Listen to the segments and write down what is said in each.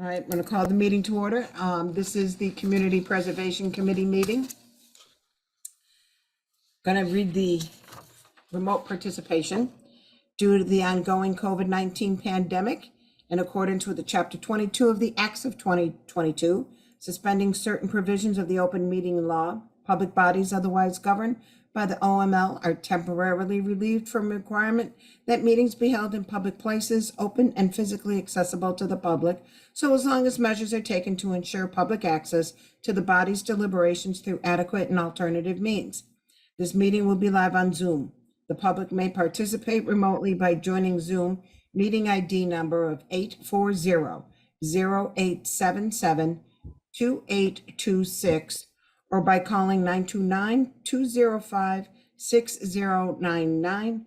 All right, I'm going to call the meeting to order. This is the Community Preservation Committee meeting. Going to read the remote participation. Due to the ongoing COVID-19 pandemic, in accordance with the Chapter 22 of the Acts of 2022, suspending certain provisions of the open meeting law, public bodies otherwise governed by the OML are temporarily relieved from requirement that meetings be held in public places, open and physically accessible to the public, so as long as measures are taken to ensure public access to the body's deliberations through adequate and alternative means. This meeting will be live on Zoom. The public may participate remotely by joining Zoom meeting ID number of 840-0877-2826 or by calling 929-205-6099.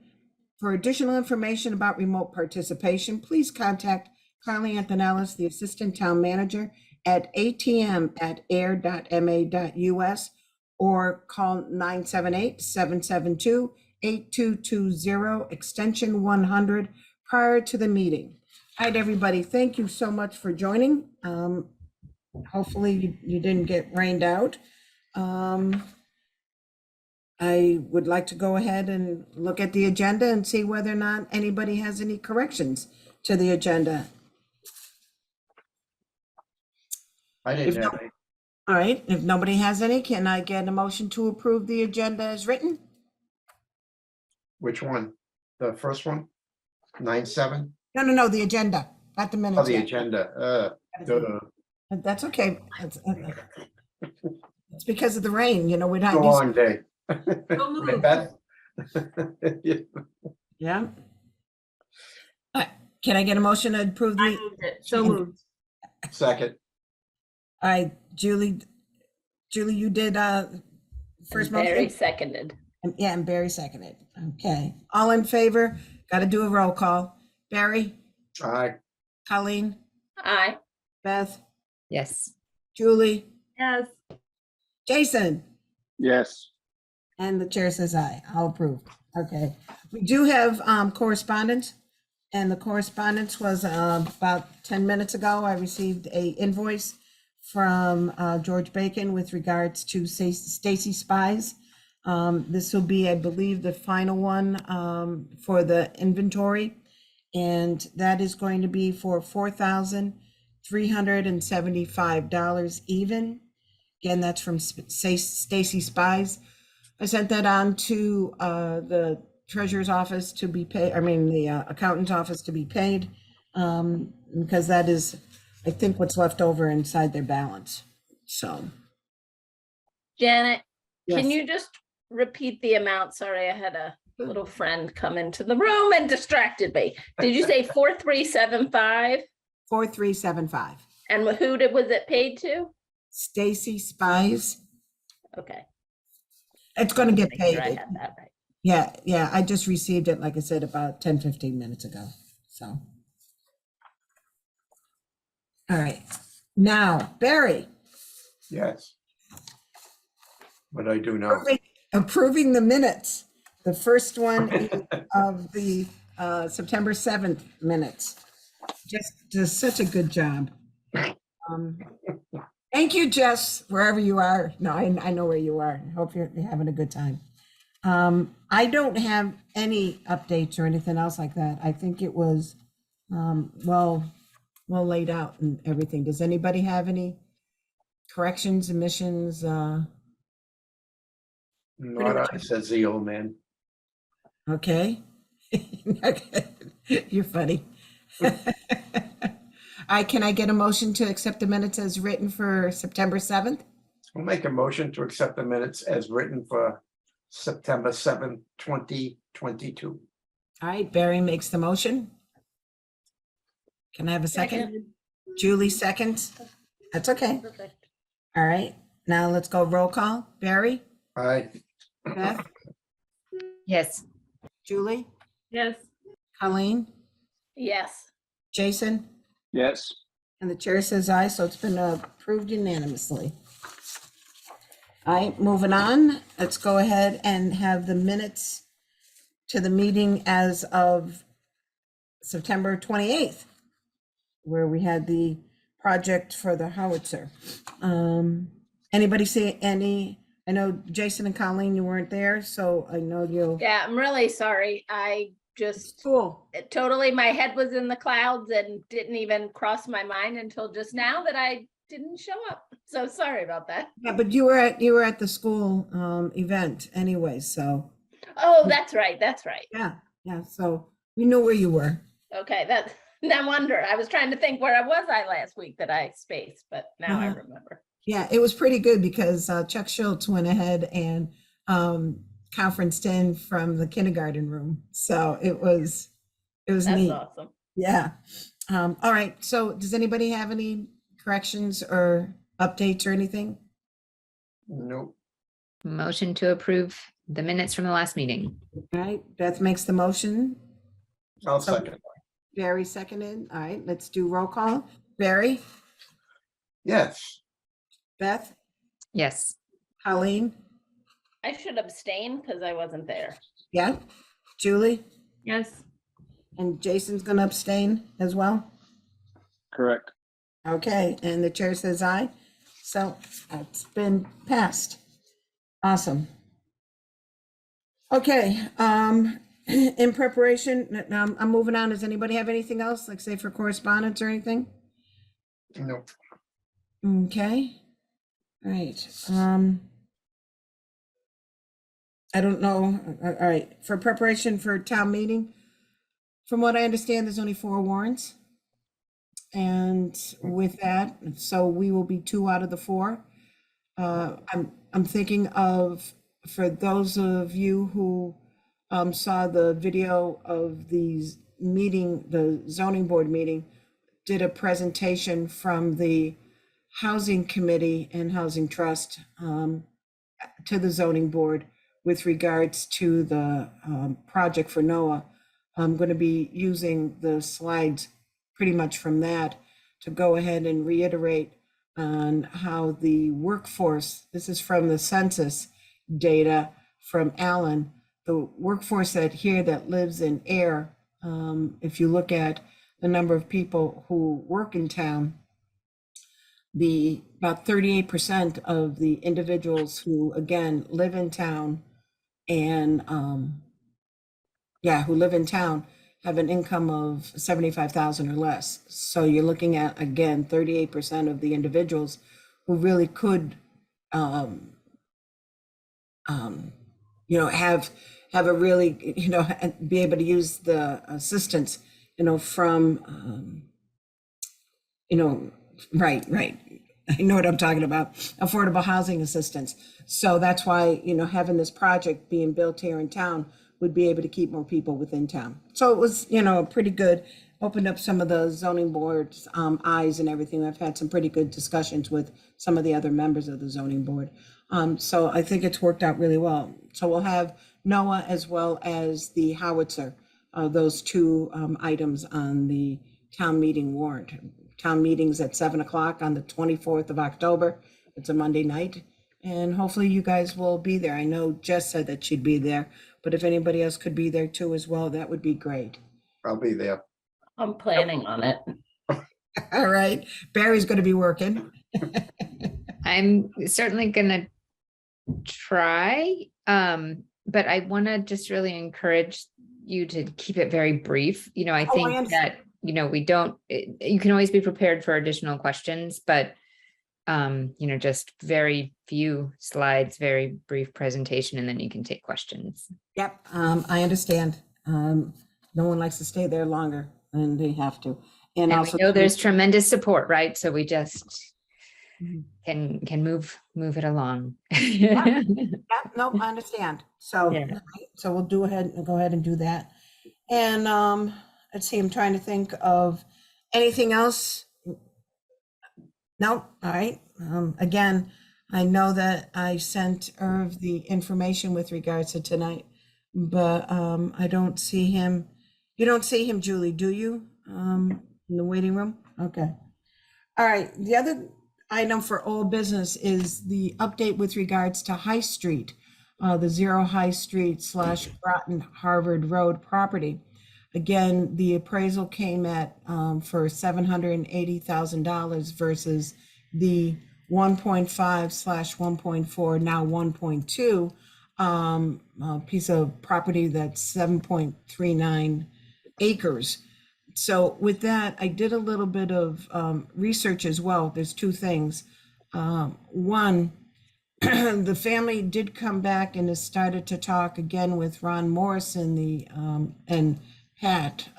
For additional information about remote participation, please contact Carly Antonellis, the Assistant Town Manager, at atm@ayer.ma.us or call 978-772-8220, extension 100, prior to the meeting. All right, everybody, thank you so much for joining. Hopefully you didn't get rained out. I would like to go ahead and look at the agenda and see whether or not anybody has any corrections to the agenda. I didn't have any. All right, if nobody has any, can I get a motion to approve the agenda as written? Which one? The first one? 9-7? No, the agenda, not the minutes. Oh, the yet. agenda. That's okay. It's because of the rain, you know, we're It's a not long day. used. Right, Beth? Yeah. Can I get a motion to approve I the, moved it. So moved. Second. all right, Julie, you did first And Barry motion? seconded. Yeah, and Barry seconded. Okay, all in favor? Got to do a roll call. Barry, Aye. Colleen, Aye. Beth, Yes. Julie, Yes. Jason, Yes. and the chair says aye. I'll approve. Okay, we do have correspondence, and the correspondence was about 10 minutes ago. I received a invoice from George Bacon with regards to Stacy Spies. This will be, I believe, the final one for the inventory, and that is going to be for $4,375 even. Again, that's from Stacy Spies. I sent that on to the treasurer's office to be paid, the accountant's office to be paid, because that is, I think, what's left over inside their balance. So, Janet, can yes. you just repeat the amount? Sorry, I had a little friend come into the room and distracted me. Did you say 4375? 4375. And was it paid to? Stacy Spies. Okay. It's going to get Make sure I paid. had that right. Yeah. I just received it, like I said, about 10-15 minutes ago. So. All right. Now, Barry. Yes. What do I do now? Approving the minutes. The first one is of the September 7th minutes. Just such a good job. Thank you, Jess, wherever you are. No, I know where you are. I hope you're having a good time. I don't have any updates or anything else like that. I think it was well laid out and everything. Does anybody have any corrections, omissions? Not I, says the old man. Okay. You're funny. Can I get a motion to accept the minutes as written for September 7th? I'll make a motion to accept the minutes as written for September 7th, 2022. All right, Barry makes the motion. Can I have a second? Seconded. Julie seconds. That's okay. Perfect. All right, now let's go roll call. Barry, Aye. Beth, Yes. Julie, Yes. Colleen, Yes. Jason, Yes. and the chair says aye, so it's been approved unanimously. All right, moving on. Let's go ahead and have the minutes to the meeting as of September 28th, where we had the project for the howitzer. Anybody see any, I know Jason and Colleen, you weren't there, so I know you'll. Yeah, I'm really sorry. I just Cool. totally, my head was in the clouds and didn't even cross my mind until just now that I didn't show up. So sorry about that. Yeah, but you were at the school event anyway, so Oh, that's right. That's right. yeah, so we knew where you were. Okay, that no wonder. I was trying to think where was I last week that I spaced, but now I Uh-huh. remember. Yeah, it was pretty good because Chuck Schultz went ahead and conferenced in from the kindergarten room. So it was That's neat. awesome. Yeah. All right. So does anybody have any corrections or updates or anything? Nope. Motion to approve the minutes from the last meeting. All right. Beth makes the motion. I'll So- second. Barry seconded. All right. Let's do roll call. Barry, Yes. Beth, Yes. Colleen, I should abstain because I wasn't there. yeah, Julie, Yes. and Jason's going to abstain as well. Correct. Okay, and the chair says aye. So it's been passed. Awesome. Okay, in preparation, now I'm moving on. Does anybody have anything else, like say for correspondence or anything? Nope. Okay. All right. I don't know. All right, for preparation for town meeting, from what I understand, there's only 4 warrants. And with that, so we will be 2 out of the 4. I'm thinking of, for those of you who saw the video of the meeting, the zoning board meeting, did a presentation from the Housing Committee and Housing Trust to the zoning board with regards to the project for NOAA. I'm going to be using the slides pretty much from that to go ahead and reiterate on how the workforce, this is from the census data from Allen, the workforce that lives in Ayer, if you look at the number of people who work in town, about 38% of the individuals who, again, live in town and who live in town have an income of 75,000 or less. So you're looking at, again, 38% of the individuals who really could have a really, be able to use the assistance, from right. I know what I'm talking about, affordable housing assistance. So that's why, having this project being built here in town would be able to keep more people within town. So it was, pretty good, opened up some of the zoning board's eyes and everything. I've had some pretty good discussions with some of the other members of the zoning board. So I think it's worked out really well. So we'll have NOAA as well as the howitzer, those 2 items on the town meeting warrant. Town meeting's at 7 o'clock on the 24th of October. It's a Monday night. And hopefully you guys will be there. I know Jess said that she'd be there, but if anybody else could be there too as well, that would be great. I'll be there. I'm planning on it. All right, Barry's going to be working. I'm certainly gonna try, but I want to just really encourage you to keep it very brief. I think understand. that, you can always be prepared for additional questions, but just very few slides, very brief presentation, and then you can take questions. Yep, I understand. No one likes to stay there longer than they have to. And And also, we know there's tremendous support, right? So we just Mhm. can move it along. Yeah, no, I understand. So, Yeah. right, so we'll go ahead and do that. And let's see, I'm trying to think of anything else. No, all right. Again, I know that I sent Irv the information with regards to tonight, but I don't see him. You don't see him, Julie, do you? In the waiting room? Okay. All right, the other item for old business is the update with regards to High Street, the 0 High Street / Groton Harvard Road property. Again, the appraisal came at for $780,000 versus the 1.5/1.4, now 1.2 piece of property that's 7.39 acres. So with that, I did a little bit of research as well. There's two things. One, the family did come back and has started to talk again with Ron Morrison, and Pat,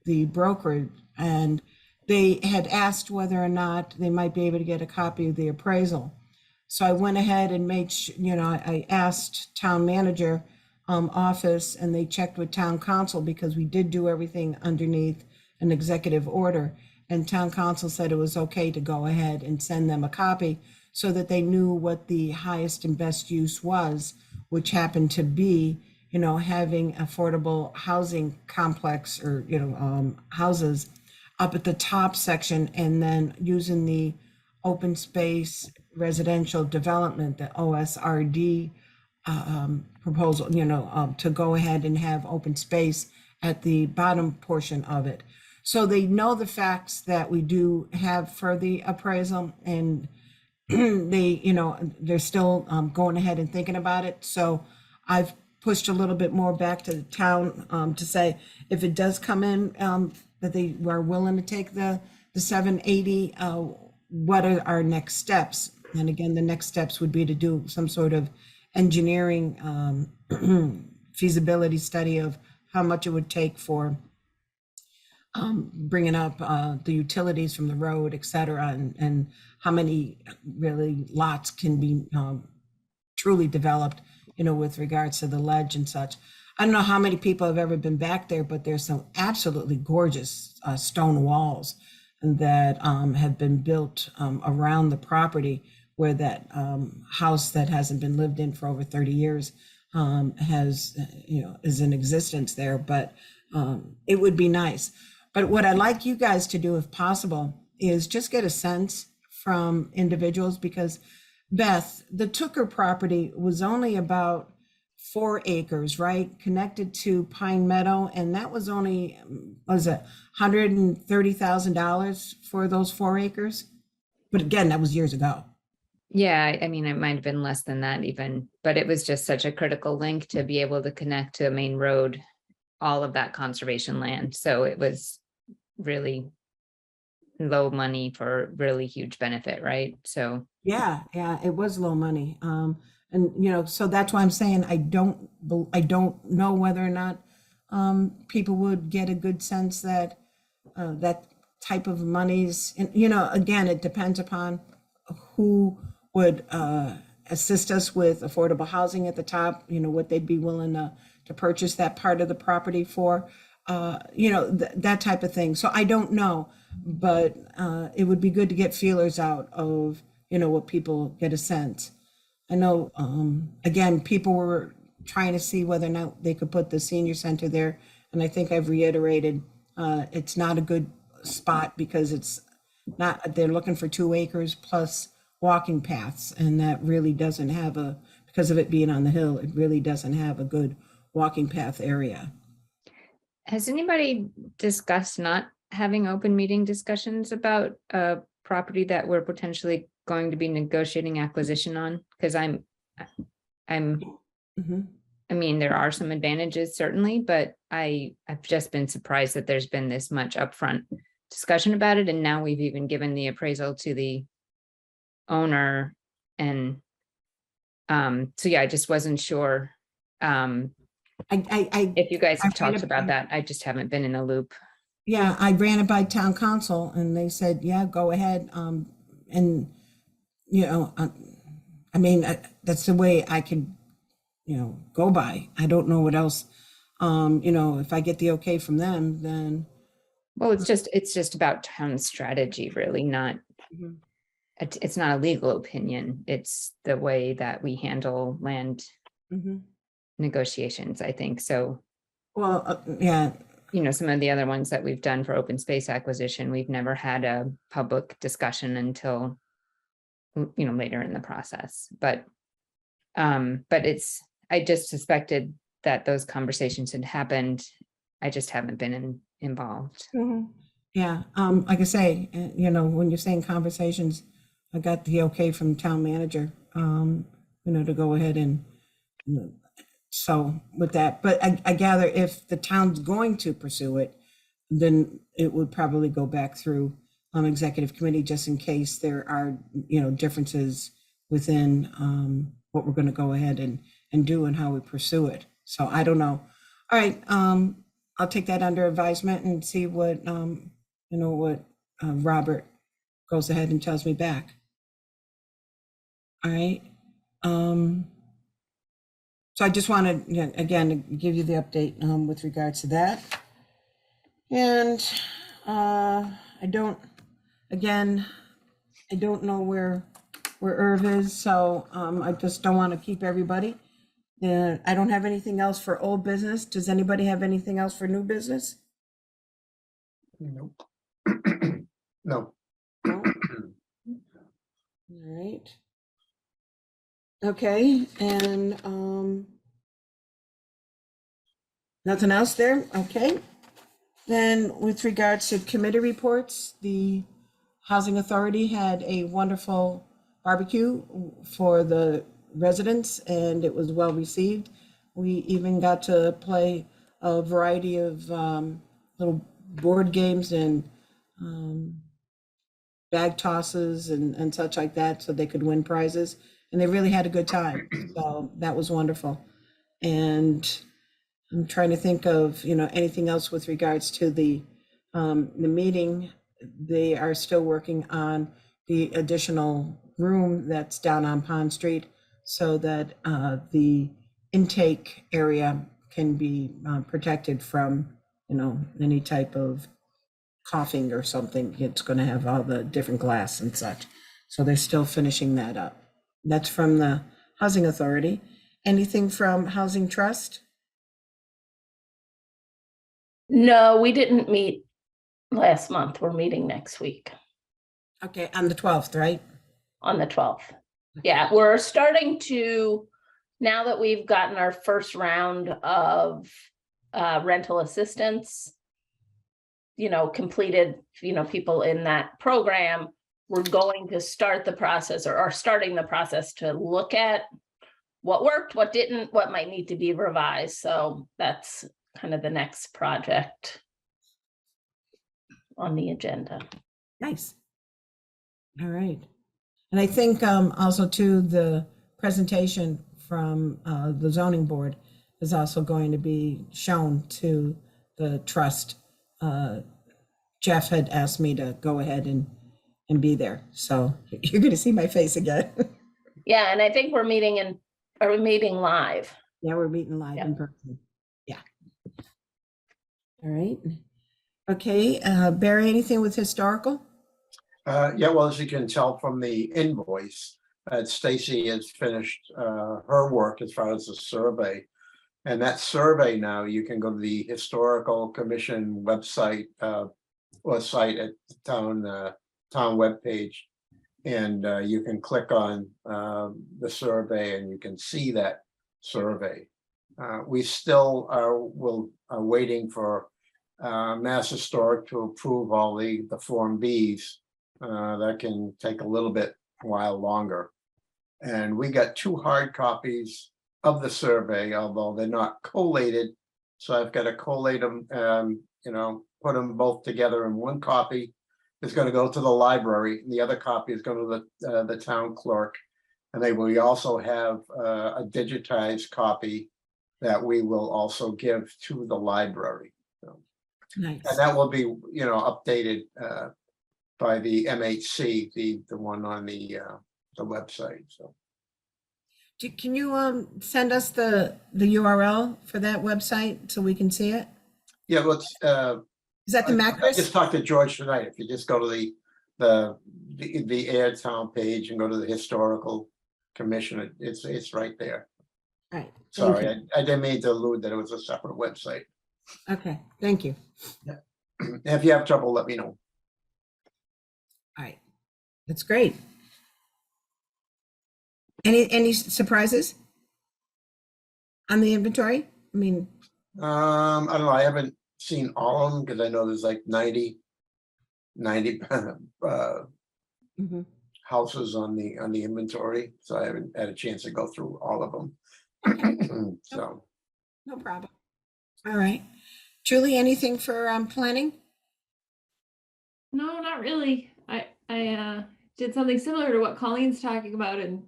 the broker, and they had asked whether or not they might be able to get a copy of the appraisal. So I went ahead and I asked town manager office, and they checked with town council because we did do everything underneath an executive order. And town council said it was okay to go ahead and send them a copy so that they knew what the highest and best use was, which happened to be, having affordable housing complex or, houses up at the top section, and then using the open space residential development, the OSRD proposal, to go ahead and have open space at the bottom portion of it. So they know the facts that we do have for the appraisal, and they're still going ahead and thinking about it. So I've pushed a little bit more back to the town to say, if it does come in, that they were willing to take the 780, what are our next steps? And again, the next steps would be to do some sort of engineering feasibility study of how much it would take for bringing up the utilities from the road, et cetera, and how many really lots can be truly developed, with regards to the ledge and such. I don't know how many people have ever been back there, but there's some absolutely gorgeous stone walls that have been built around the property, where that house that hasn't been lived in for over 30 years is in existence there. But it would be nice. But what I'd like you guys to do, if possible, is just get a sense from individuals, because Beth, the Tooker property was only about 4 acres, right? Connected to Pine Meadow. And that was only, was it $130,000 for those 4 acres? But again, that was years ago. Yeah, I mean, it might have been less than that even, but it was just such a critical link to be able to connect to a main road, all of that conservation land. So it was really low money for really huge benefit, right? So Yeah, it was low money. And so that's why I'm saying I don't know whether or not people would get a good sense that that type of monies, and again, it depends upon who would assist us with affordable housing at the top, what they'd be willing to purchase that part of the property for, that type of thing. So I don't know, but it would be good to get feelers out of, what people get a sense. I know, again, people were trying to see whether or not they could put the senior center there. And I think I've reiterated, it's not a good spot because it's not, they're looking for 2 acres plus walking paths. And that really doesn't have because of it being on the hill, it really doesn't have a good walking path area. has anybody discussed not having open meeting discussions about a property that we're potentially going to be negotiating acquisition on? Because Mhm. I mean, there are some advantages certainly, but I've just been surprised that there's been this much upfront discussion about it. And now we've even given the appraisal to the owner. And so yeah, I just wasn't sure if you guys have I ran talked it about by- that. I just haven't been in a loop. Yeah, I ran it by town council and they said, yeah, go ahead. And, I mean, that's the way I can, go by. I don't know what else. If I get the okay from them, then. Well, it's just about town strategy, really, not, it's not a legal opinion. It's the way that we handle land Mhm. negotiations, I think. So, Well, yeah, some of the other ones that we've done for open space acquisition, we've never had a public discussion until, later in the process. But I just suspected that those conversations had happened. I just haven't been involved. Yeah, like I say, when you're saying conversations, I got the okay from town manager, to go ahead and, so with that, but I gather if the town's going to pursue it, then it would probably go back through executive committee just in case there are, differences within what we're going to go ahead and do and how we pursue it. So I don't know. All right, I'll take that under advisement and see what, Robert goes ahead and tells me back. All right. So I just wanted, again, to give you the update with regards to that. And I don't know where Irv is, so I just don't want to keep everybody. I don't have anything else for old business. Does anybody have anything else for new business? Nope. No. No? All right. Okay, and nothing else there? Okay. Then with regards to committee reports, the Housing Authority had a wonderful barbecue for the residents and it was well received. We even got to play a variety of little board games and bag tosses and such like that so they could win prizes. And they really had a good time. So that was wonderful. And I'm trying to think of, anything else with regards to the meeting. They are still working on the additional room that's down on Pond Street so that the intake area can be protected from, any type of coughing or something. It's going to have all the different glass and such. So they're still finishing that up. That's from the Housing Authority. Anything from Housing Trust? No, we didn't meet last month. We're meeting next week Okay, on the 12th, right? on the 12th. Yeah, we're starting to, now that we've gotten our first round of rental assistance, completed, people in that program, we're going to start the process or are starting the process to look at what worked, what didn't, what might need to be revised. So that's kind of the next project on the agenda. Nice. All right. And I think also too, the presentation from the zoning board is also going to be shown to the trust. Jeff had asked me to go ahead and be there. So you're going to see my face again. Yeah, and I think we're meeting live. Yeah, we're meeting live in person. Yeah. All right. Okay, Barry, anything with historical? Yeah, well, as you can tell from the invoice, Stacy has finished her work as far as the survey. And that survey now, you can go to the Historical Commission website or site at the town webpage. And you can click on the survey and you can see that survey. We still are waiting for Mass Historic to approve all the Form Bs. That can take a little bit while longer. And we got 2 hard copies of the survey, although they're not collated. So I've got to collate them, put them both together in one copy. It's going to go to the library. And the other copy is going to the town clerk. And we also have a digitized copy that we will also give to the library. So, Nice. and that will be, updated by the MHC, the one on the website. So. Can you send us the URL for that website so we can see it? Yeah, let's. Is that the I Macris? just talked to George tonight. If you just go to the Ayer Town page and go to the Historical Commission, it's right there. All right. Sorry, I didn't mean to allude that it was a separate website. Okay, thank you. If you have trouble, let me know. All right, that's great. Any surprises on the inventory? I mean, I don't know. I haven't seen all of them because I know there's like 90 Mhm. houses on the inventory, so I haven't had a chance to go through all of them. So, No problem. All right. Julie, anything for planning? No, not really. I did something similar to what Colleen's talking about and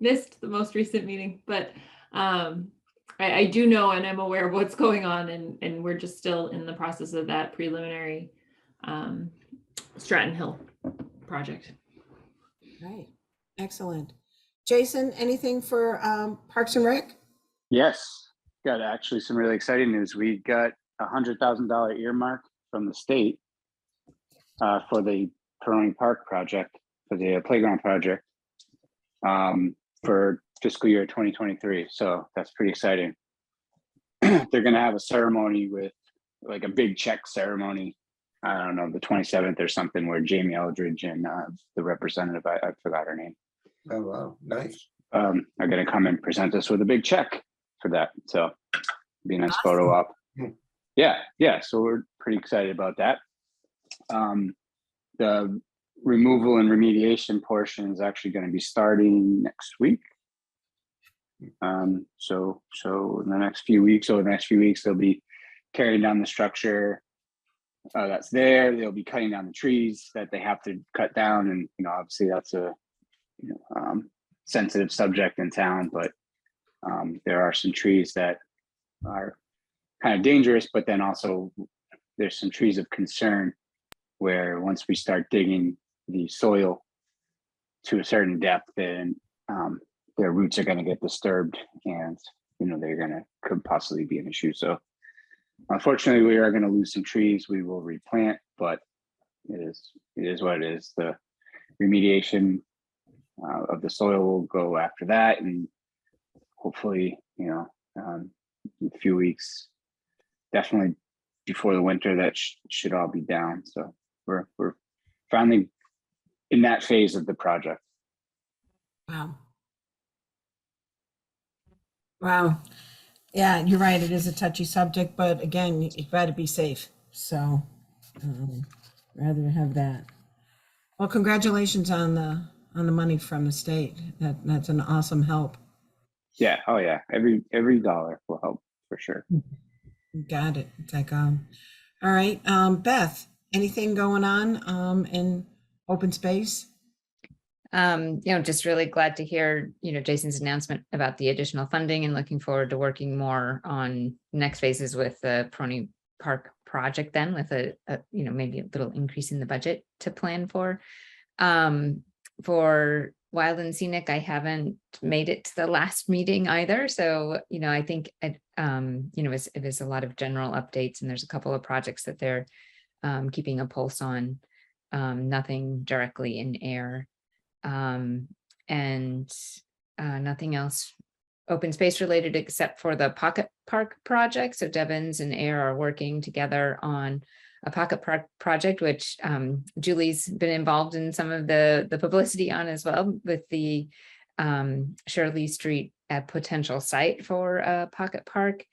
missed the most recent meeting, but I do know and I'm aware of what's going on, and we're just still in the process of that preliminary Stratton Hill project. Right. Excellent. Jason, anything for Parks and Rec? Yes, got actually some really exciting news. We got $100,000 earmark from the state for the Peroni Park project, for the playground project, for fiscal year 2023. So that's pretty exciting. They're going to have a ceremony with like a big check ceremony. I don't know, the 27th or something, where Jamie Eldridge and the representative, I forgot her name, oh, wow, nice. are going to come and present us with a big check for that. So be a nice photo op. Yeah. So we're pretty excited about that. The removal and remediation portion is actually going to be starting next week. So in the next few weeks, they'll be carrying down the structure that's there. They'll be cutting down the trees that they have to cut down, and obviously that's a sensitive subject in town, but there are some trees that are kind of dangerous, but then also there's some trees of concern where once we start digging the soil to a certain depth, then their roots are going to get disturbed, and could possibly be an issue. So unfortunately, we are going to lose some trees. We will replant, but it is what it is. The remediation of the soil will go after that, and hopefully, in a few weeks, definitely before the winter, that should all be down. So we're finally in that phase of the project. Wow. Wow. Yeah, you're right. It is a touchy subject, but again, you've got to be safe. So rather have that. Well, congratulations on the money from the state. That's an awesome help. Yeah. Oh yeah. Every dollar will help for sure. Got it. It's like all right. Beth, anything going on in open space? Just really glad to hear, Jason's announcement about the additional funding, and looking forward to working more on next phases with the Peroni Park project then, with a maybe a little increase in the budget to plan for. For Wild and Scenic, I haven't made it to the last meeting either. So, I think, it was a lot of general updates, and there's a couple of projects that they're keeping a pulse on, nothing directly in Ayer. Nothing else open space related except for the pocket park project. So Devon's and Ayer are working together on a pocket park project, which Julie's been involved in some of the publicity on as well, with the Shirley Street potential site for a pocket park.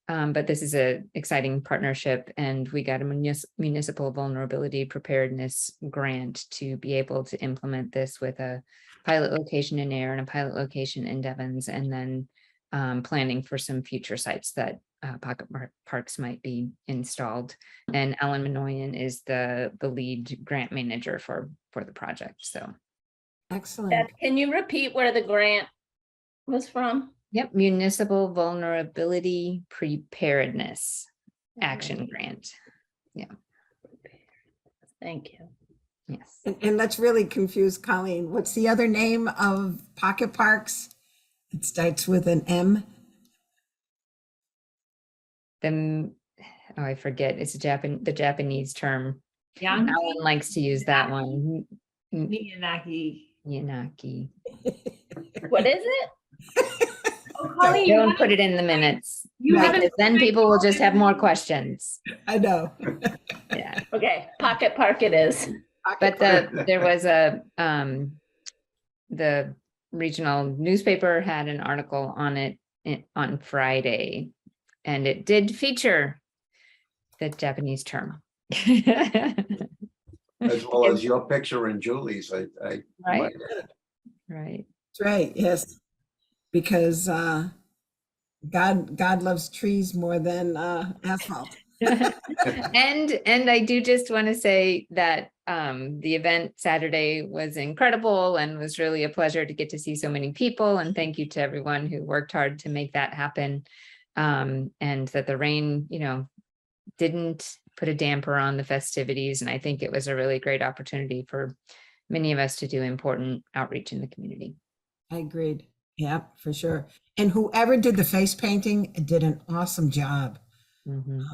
But this is an exciting partnership, and we got a municipal vulnerability preparedness grant to be able to implement this with a pilot location in Ayer and a pilot location in Devon's, and then planning for some future sites that pocket parks might be installed. And Alan Minoyan is the lead grant manager for the project. So Excellent. Beth, can you repeat where the grant was from? yep, municipal vulnerability preparedness action grant. Thank you. Yes. And let's really confuse Colleen. What's the other name of pocket parks? It starts with an M. Then, I forget, it's the Japanese term. Yanki, Alan likes to use that one. Miyazaki. Yanaki. What is it? Oh, Colleen, you Don't put it in the minutes, you Right. haven't. because then people will just have more questions. I know. Yeah. Okay, pocket park it is. But there was the regional newspaper had an article on it on Friday, and it did feature the Japanese term. As well as your picture and Julie's, I Right. might add. Right. That's right, yes. Because God loves trees more than asphalt. And I do just want to say that the event Saturday was incredible and was really a pleasure to get to see so many people. And thank you to everyone who worked hard to make that happen. And that the rain, didn't put a damper on the festivities. And I think it was a really great opportunity for many of us to do important outreach in the community. I agreed. Yeah, for sure. And whoever did the face painting did an awesome job. Mhm.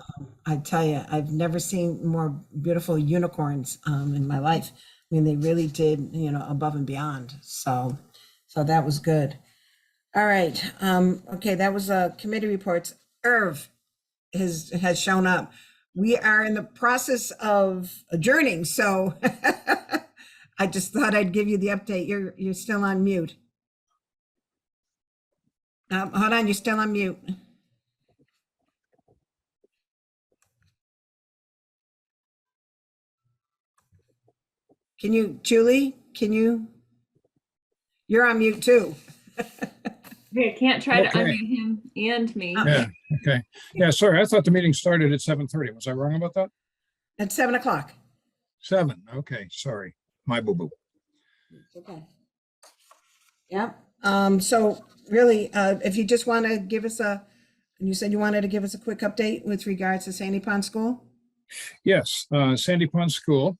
I tell you, I've never seen more beautiful unicorns in my life. I mean, they really did, above and beyond. So that was good. All right. Okay, that was committee reports. Irv has shown up. We are in the process of adjourning, so I just thought I'd give you the update. You're still on mute. Hold on, you're still on mute. Can you, Julie, you're on mute too. Okay, I can't try to Okay. unmute him and me. Yeah, okay. Yeah, sorry, I thought the meeting started at 7:30. Was I wrong about that? At 7 o'clock. 7, okay, sorry. My boo-boo. Okay. Yeah, so really, if you just want to give us you said you wanted to give us a quick update with regards to Sandy Pond School? Yes, Sandy Pond School.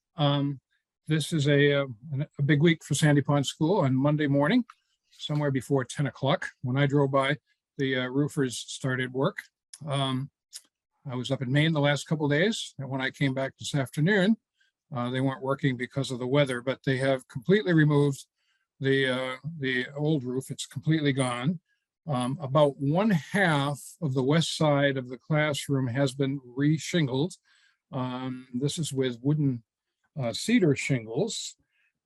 This is a big week for Sandy Pond School on Monday morning, somewhere before 10 o'clock. When I drove by, the roofers started work. I was up in Maine the last couple of days, and when I came back this afternoon, they weren't working because of the weather, but they have completely removed the old roof. It's completely gone. About 1/2 of the west side of the classroom has been re-shingled. This is with wooden cedar shingles.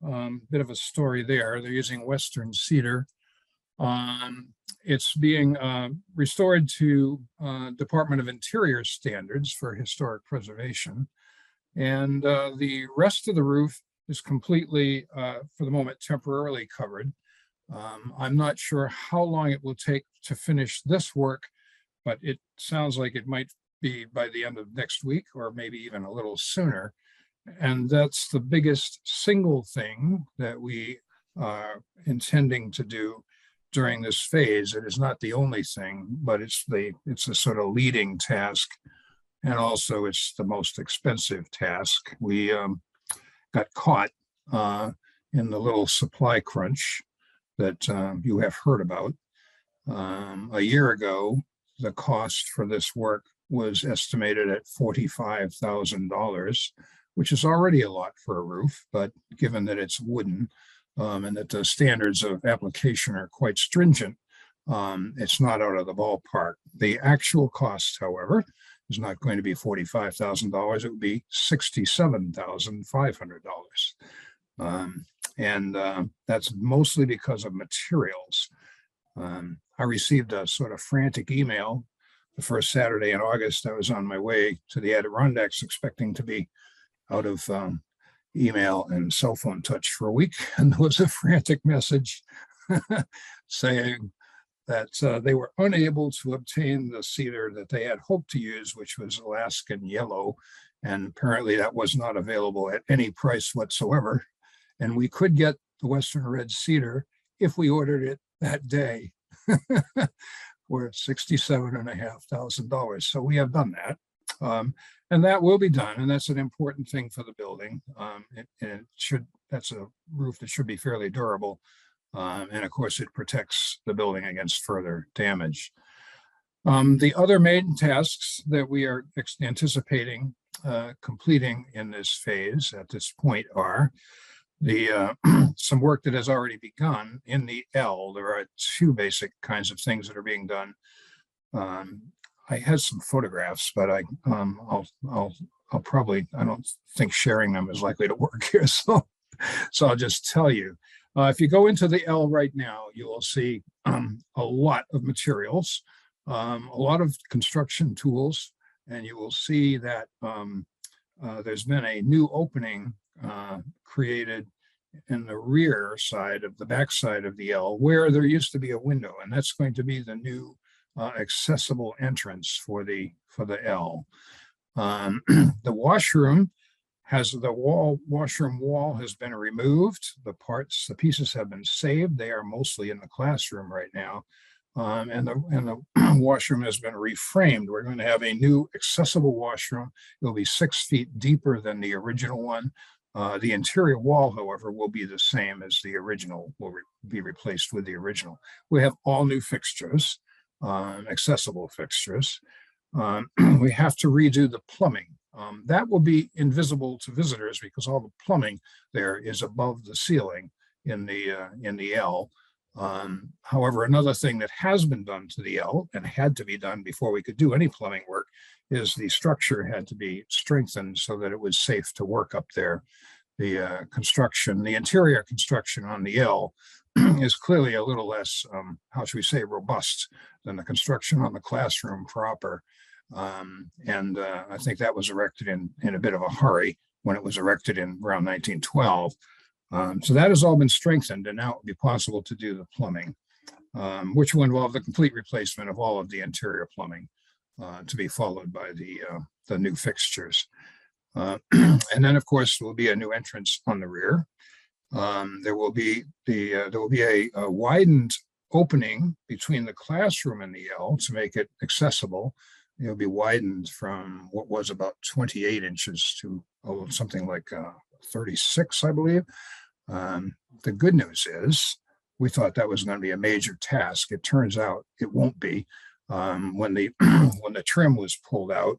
Bit of a story there. They're using Western cedar. It's being restored to Department of Interior standards for historic preservation. And the rest of the roof is completely, for the moment, temporarily covered. I'm not sure how long it will take to finish this work, but it sounds like it might be by the end of next week or maybe even a little sooner. And that's the biggest single thing that we are intending to do during this phase. It is not the only thing, but it's a sort of leading task. And also it's the most expensive task. We got caught in the little supply crunch that you have heard about. A year ago, the cost for this work was estimated at $45,000, which is already a lot for a roof, but given that it's wooden and that the standards of application are quite stringent, it's not out of the ballpark. The actual cost, however, is not going to be $45,000. It would be $67,500. And that's mostly because of materials. I received a sort of frantic email the first Saturday in August. I was on my way to the Adirondacks expecting to be out of email and cell phone touch for a week. And there was a frantic message saying that they were unable to obtain the cedar that they had hoped to use, which was Alaskan yellow. And apparently that was not available at any price whatsoever. And we could get the Western red cedar if we ordered it that day for $67,500. So we have done that. And that will be done. And that's an important thing for the building. That's a roof that should be fairly durable. And of course, it protects the building against further damage. The other main tasks that we are anticipating completing in this phase at this point are some work that has already begun in the L. There are 2 basic kinds of things that are being done. I had some photographs, but I'll probably, I don't think sharing them is likely to work here. So I'll just tell you. If you go into the L right now, you will see a lot of materials, a lot of construction tools, and you will see that there's been a new opening created in the rear side of the back side of the L where there used to be a window, and that's going to be the new accessible entrance for the L. The washroom has the washroom wall has been removed. The pieces have been saved. They are mostly in the classroom right now. And the washroom has been reframed. We're going to have a new accessible washroom. It'll be 6 feet deeper than the original one. The interior wall, however, will be the same as the original, will be replaced with the original. We have all new fixtures, accessible fixtures. We have to redo the plumbing. That will be invisible to visitors because all the plumbing there is above the ceiling in the L. However, another thing that has been done to the L and had to be done before we could do any plumbing work is the structure had to be strengthened so that it was safe to work up there. The interior construction on the L is clearly a little less, how should we say, robust than the construction on the classroom proper. I think that was erected in a bit of a hurry when it was erected in around 1912. So that has all been strengthened, and now it will be possible to do the plumbing, which will involve the complete replacement of all of the interior plumbing, to be followed by the new fixtures. And then, of course, there will be a new entrance on the rear. There will be a widened opening between the classroom and the L to make it accessible. It'll be widened from what was about 28 inches to something like 36, I believe. The good news is we thought that was going to be a major task. It turns out it won't be. When the trim was pulled out,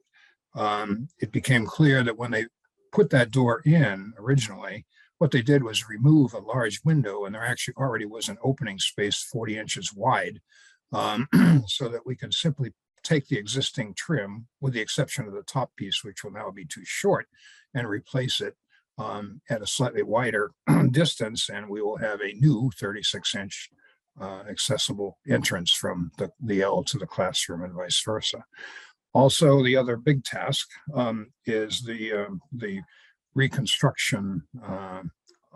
it became clear that when they put that door in originally, what they did was remove a large window, and there actually already was an opening space 40 inches wide, so that we can simply take the existing trim, with the exception of the top piece, which will now be too short, and replace it at a slightly wider distance, and we will have a new 36-inch accessible entrance from the L to the classroom and vice versa. Also, the other big task is the reconstruction,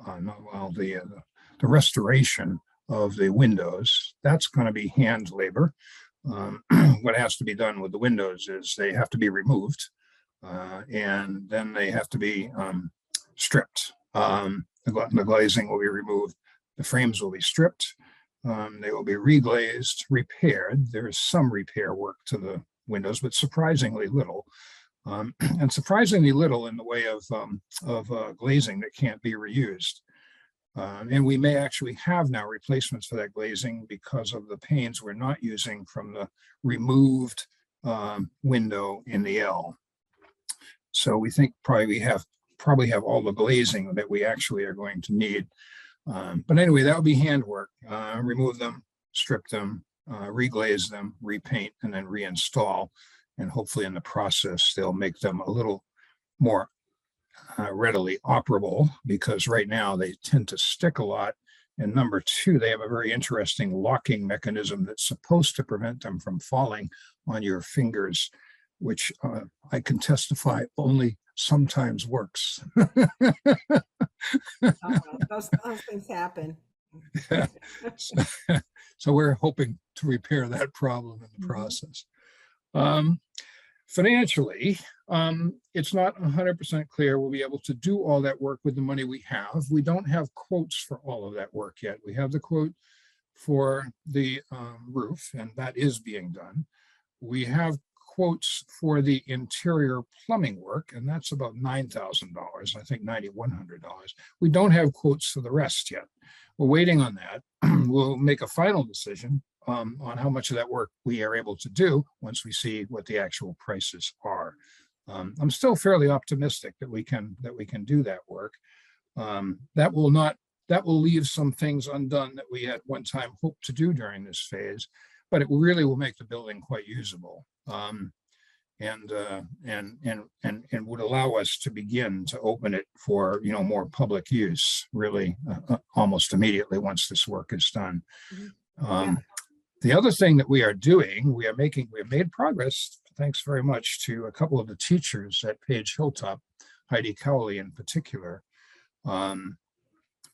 the restoration of the windows. That's going to be hand labor. What has to be done with the windows is they have to be removed, and then they have to be stripped. The glazing will be removed. The frames will be stripped. They will be reglazed, repaired. There is some repair work to the windows, but surprisingly little. And surprisingly little in the way of glazing that can't be reused. And we may actually have now replacements for that glazing because of the panes we're not using from the removed window in the L. So we think probably have all the glazing that we actually are going to need. But anyway, that would be handwork. Remove them, strip them, reglaze them, repaint, and then reinstall. And hopefully in the process, they'll make them a little more readily operable, because right now they tend to stick a lot. And number two, they have a very interesting locking mechanism that's supposed to prevent them from falling on your fingers, which I can testify only sometimes works. Those things happen. So we're hoping to repair that problem in the process. Financially, it's not 100% clear we'll be able to do all that work with the money we have. We don't have quotes for all of that work yet. We have the quote for the roof, and that is being done. We have quotes for the interior plumbing work, and that's about $9,000, I think $9,100. We don't have quotes for the rest yet. We're waiting on that. We'll make a final decision on how much of that work we are able to do once we see what the actual prices are. I'm still fairly optimistic that we can do that work. That will leave some things undone that we at one time hoped to do during this phase, but it really will make the building quite usable, and would allow us to begin to open it for more public use really almost immediately once this work is done. The other thing that we are doing, we have made progress thanks very much to a couple of the teachers at Page Hilltop, Heidi Cowley in particular.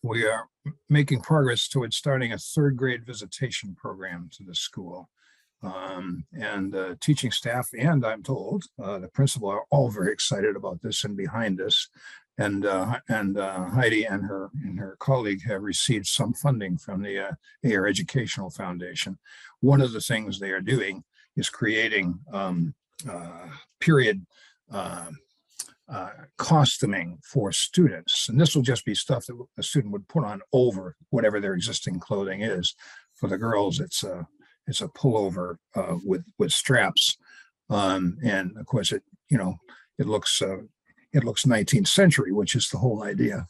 We are making progress towards starting a third grade visitation program to the school. And teaching staff, and I'm told the principal are all very excited about this and behind this. And Heidi and her colleague have received some funding from the Ayer Educational Foundation. One of the things they are doing is creating period costuming for students. And this will just be stuff that a student would put on over whatever their existing clothing is. For the girls, it's a pullover with straps. And of course, it looks 19th century, which is the whole idea.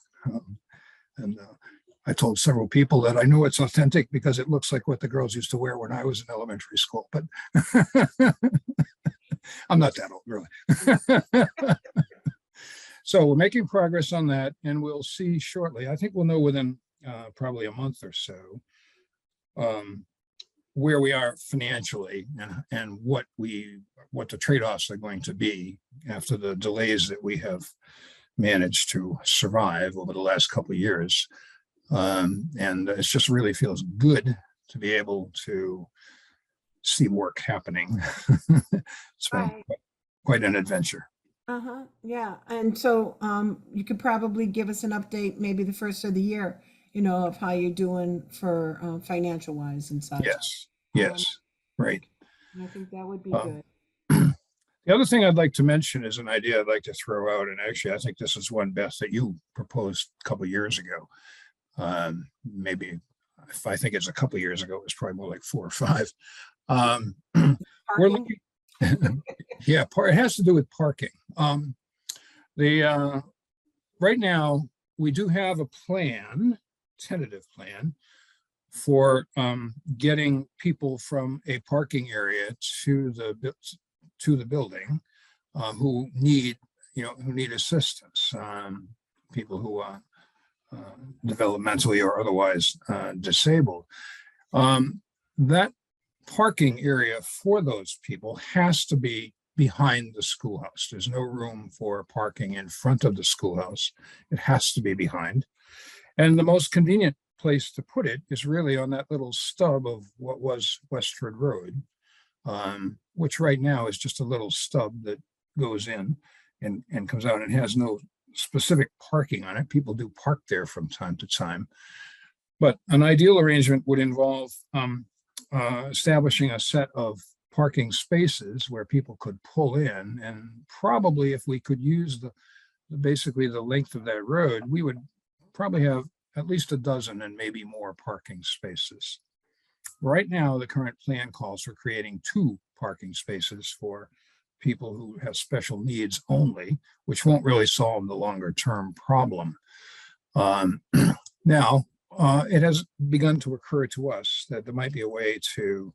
I told several people that I know it's authentic because it looks like what the girls used to wear when I was in elementary school, but I'm not that old, really. So we're making progress on that, and we'll see shortly. I think we'll know within probably a month or so where we are financially and what the trade-offs are going to be after the delays that we have managed to survive over the last couple of years. And it just really feels good to be able to see work happening. It's been quite an adventure. Yeah. And so you could probably give us an update, maybe the first of the year, of how you're doing for financial wise and such. Yes, right. And I think that would be good. The other thing I'd like to mention is an idea I'd like to throw out, and actually I think this is one, Beth, that you proposed a couple of years ago. Maybe if I think it's a couple of years ago, it was probably more like 4 or 5. We're looking. Yeah, it has to do with parking. Right now we do have a tentative plan for getting people from a parking area to the building who need assistance. People who are developmentally or otherwise disabled. That parking area for those people has to be behind the schoolhouse. There's no room for parking in front of the schoolhouse. It has to be behind. And the most convenient place to put it is really on that little stub of what was Westford Road, which right now is just a little stub that goes in and comes out and has no specific parking on it. People do park there from time to time. But an ideal arrangement would involve establishing a set of parking spaces where people could pull in, and probably if we could use basically the length of that road, we would probably have at least a dozen and maybe more parking spaces. Right now, the current plan calls for creating 2 parking spaces for people who have special needs only, which won't really solve the longer term problem. Now, it has begun to occur to us that there might be a way to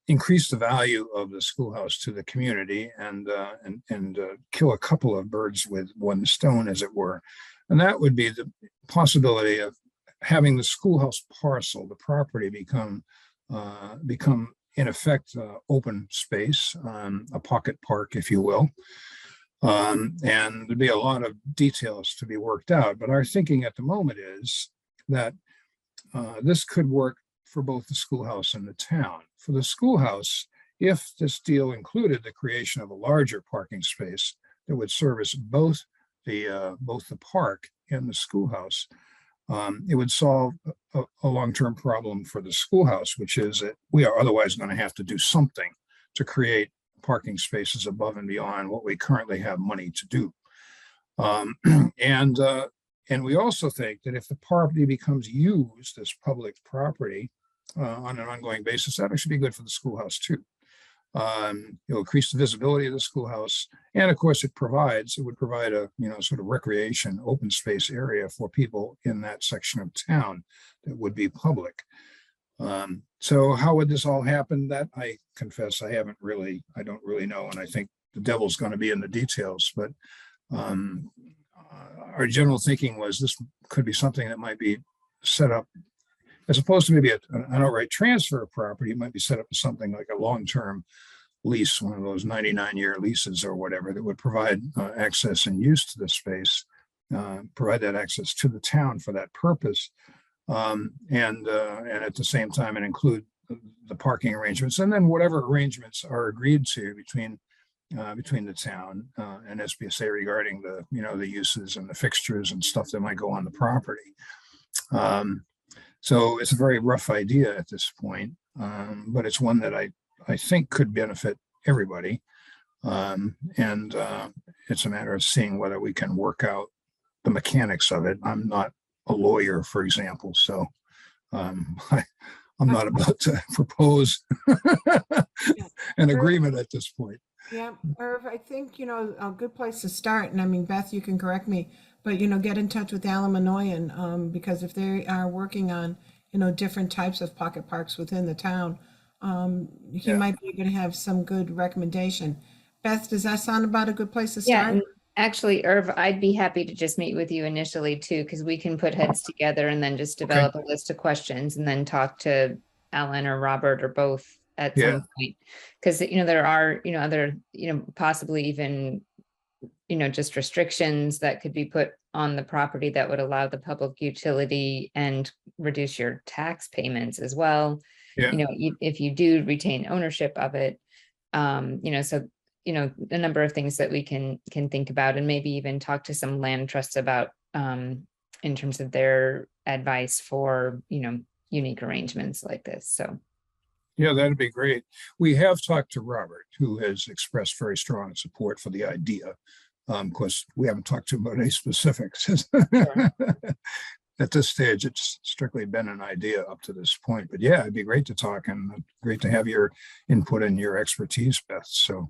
increase the value of the schoolhouse to the community and kill a couple of birds with one stone, as it were. And that would be the possibility of having the schoolhouse parcel, the property, become in effect open space, a pocket park, if you will. And there'd be a lot of details to be worked out. But our thinking at the moment is that this could work for both the schoolhouse and the town. For the schoolhouse, if this deal included the creation of a larger parking space that would service both the park and the schoolhouse, it would solve a long-term problem for the schoolhouse, which is that we are otherwise going to have to do something to create parking spaces above and beyond what we currently have money to do. And we also think that if the property becomes used as public property on an ongoing basis, that actually be good for the schoolhouse too. It'll increase the visibility of the schoolhouse, and of course it would provide a sort of recreation open space area for people in that section of town that would be public. So how would this all happen? That I confess I don't really know, and I think the devil's going to be in the details. But our general thinking was this could be something that might be set up as opposed to maybe an outright transfer of property, it might be set up as something like a long-term lease, one of those 99-year leases or whatever that would provide access and use to the space, provide that access to the town for that purpose. And at the same time, and include the parking arrangements, and then whatever arrangements are agreed to between the town and SBSA regarding the uses and the fixtures and stuff that might go on the property. So it's a very rough idea at this point, but it's one that I think could benefit everybody. And it's a matter of seeing whether we can work out the mechanics of it. I'm not a lawyer, for example, so I'm not about to propose an agreement at this point. Yeah, Irv, I think, a good place to start, and I mean, Beth, you can correct me, but, get in touch with Alan Minoyan, because if they are working on, different types of pocket parks within the town, he might be able to have some good recommendation. Beth, does that sound about a good place to Yeah, start? and actually, Irv, I'd be happy to just meet with you initially too, because we can put heads together and then just develop a list of questions and then talk to Alan or Robert or both at some point. Because, there are, other, possibly even, just restrictions that could be put on the property that would allow the public utility and reduce your tax payments as well. Yeah. If you do retain ownership of it, so a number of things that we can think about, and maybe even talk to some land trusts about in terms of their advice for unique arrangements like this. So Yeah, that'd be great. We have talked to Robert, who has expressed very strong support for the idea. Of course, we haven't talked to him about any specifics. At this stage, it's strictly been an idea up to this point. But yeah, it'd be great to talk, and great to have your input and your expertise, Beth. So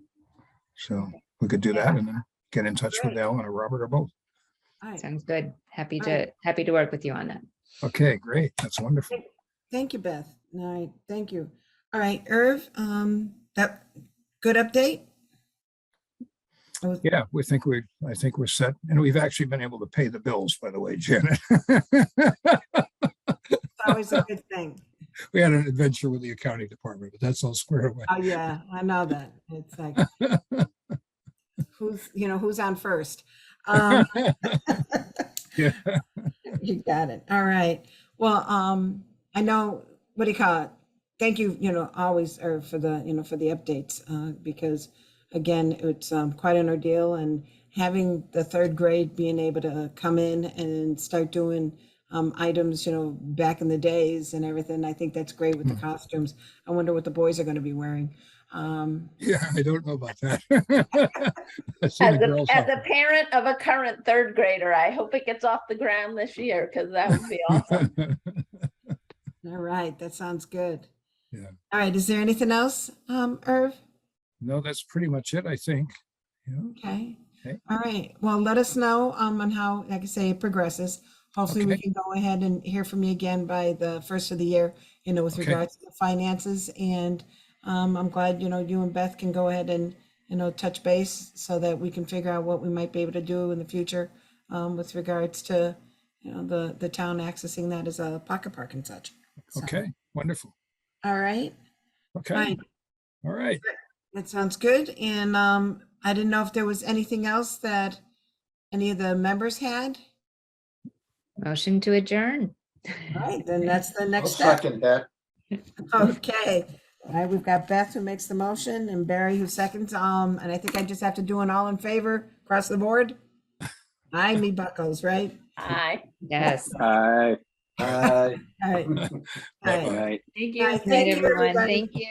we could do that and then get in touch with Alan or Robert or both. All right. sounds good. Happy All to work with you on that. Okay, great. That's wonderful. Thank you, Beth. All right, thank you. All right, Irv, that good update? Yeah, I think we're set, and we've actually been able to pay the bills, by the way, Janet. It's always a good thing. We had an adventure with the accounting department, but that's all squared away. Oh, yeah, I know that. It's like, who's on first? Yeah. You got it. All right. Well, I know, what do you call it? Thank you, always, or for the updates, because again, it's quite an ordeal, and having the third grade being able to come in and start doing items, back in the days and everything. I think that's great with the costumes. I wonder what the boys are going to be wearing. Yeah, I don't know about that. I've seen As the girls a have- parent of a current third grader, I hope it gets off the ground this year, because that would be awesome. All right, that sounds good. Yeah. All right, is there anything else, Irv? No, that's pretty much it, I think. Yeah. Okay. Okay. All right. Well, let us know on how, like I say, it progresses. Hopefully we Okay. can go ahead and hear from you again by the first of the year, with Okay. regards to the finances. And I'm glad, you and Beth can go ahead and, touch base so that we can figure out what we might be able to do in the future with regards to, the town accessing that as a pocket park and such. So, Okay, wonderful. all right. Okay, Fine. all right. That sounds good. And I didn't know if there was anything else that any of the members had. Motion to adjourn. All right, then that's the I'll next step. second that. Okay. All right, we've got Beth who makes the motion and Barry who seconds. And I think I just have to do an all in favor across the board. Aye, me buckles, right? Aye. Yes. All Uh, All right. All right. right. Thank you. Bye. Good night, Thank you, everyone. everybody. Thank you.